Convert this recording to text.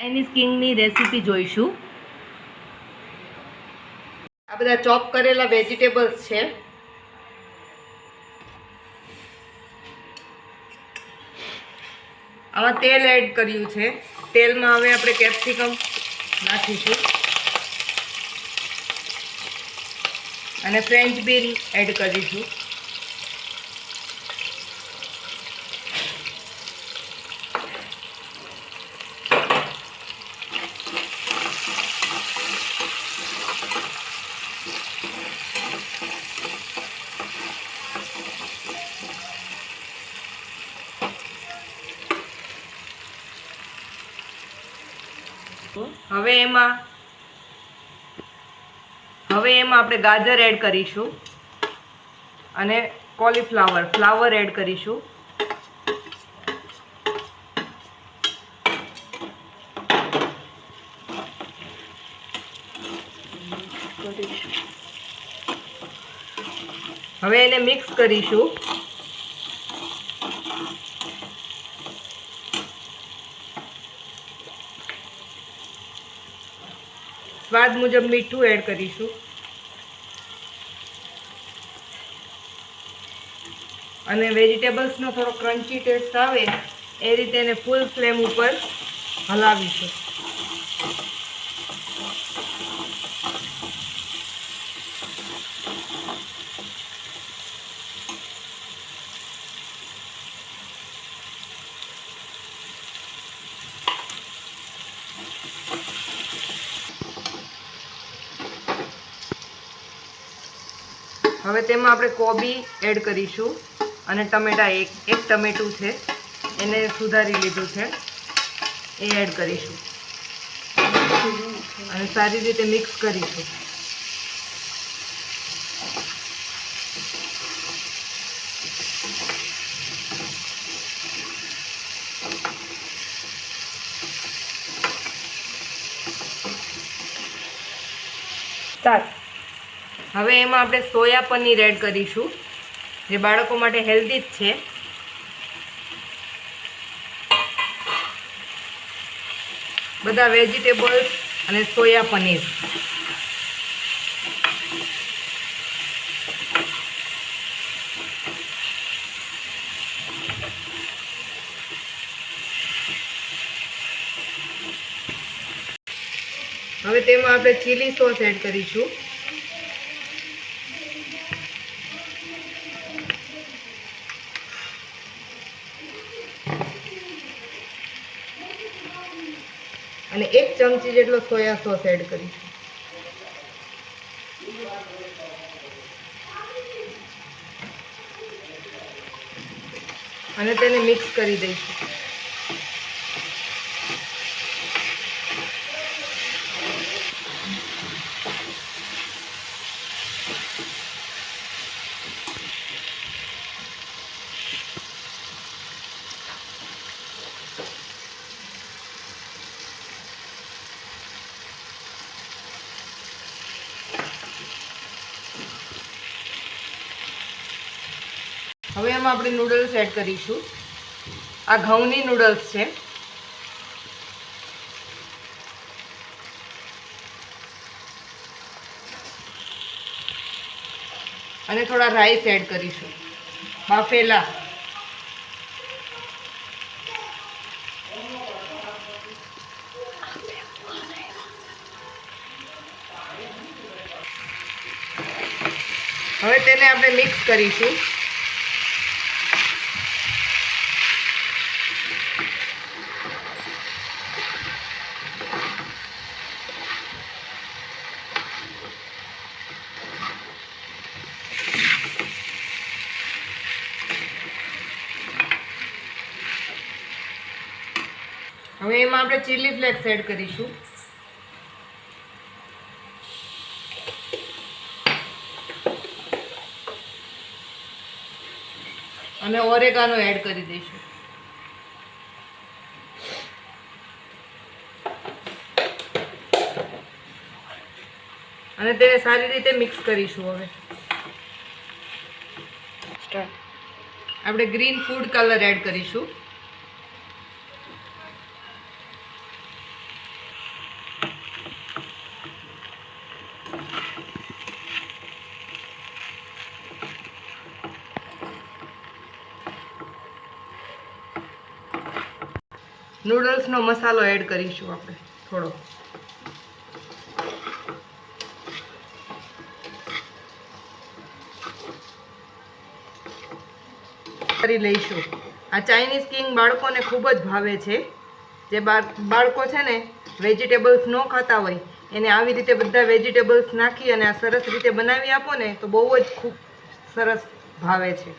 Chinese કિંગની recipe જોઈશું। આ બધા ચોપ કરેલા વેજીટેબલ્સ છે। આમાં તેલ એડ કર્યું છે। તેલમાં હવે આપણે કેપ્સિકમ નાખીશું અને ફ્રેન્ચ બીન એડ કરીશું। હવે એમાં આપણે ગાજર એડ કરીશું અને ફ્લાવર એડ કરીશું। હવે એને મિક્સ કરીશું। સ્વાદ મુજબ મીઠું એડ કરીશું અને વેજીટેબલ્સનો થોડો ક્રન્ચી ટેસ્ટ આવે એ રીતે એને ફૂલ ફ્લેમ ઉપર હલાવીશું। હવે તેમાં આપણે કોબી એડ કરીશું અને ટમેટા એક ટમેટું છે એને સુધારી લીધું છે એ એડ કરીશું અને સારી રીતે મિક્સ કરીશું। હવે એમાં આપણે સોયા પનીર એડ કરીશું જે બાળકો માટે હેલ્ધી જ છે। બધા વેજીટેબલ્સ અને સોયા પનીર હવે તેમાં આપણે ચીલી સોસ એડ કરીશું અને 1 ચમચી જેટલો સોયા સોસ એડ કરીશું અને તેને મિક્સ કરી દઈશું। હવે એમાં આપણે નૂડલ્સ એડ કરીશું। આ ઘઉંની નૂડલ્સ છે અને થોડા રાઈસ એડ કરીશું બાફેલા। હવે તેને આપણે મિક્સ કરીશું હવે એમાં આપણે ચીલી ફ્લેક્સ એડ કરીશું અને ઓરેગાનો એડ કરી દઈશું અને તેને સારી રીતે મિક્સ કરીશું। હવે આપણે ગ્રીન ફૂડ કલર એડ કરીશું નૂડલ્સનો મસાલો એડ કરીશું આપણે થોડો. કરી લઈશું. આ ચાઇનીઝ કિંગ બાળકોને ખૂબ જ ભાવે છે. જે બાળકો છે ને વેજીટેબલ્સ ન ખાતા હોય એને આવી રીતે બધા વેજીટેબલ્સ નાખી અને આ સરસ રીતે બનાવી આપો ને તો બહુ જ ખૂબ સરસ ભાવે છે.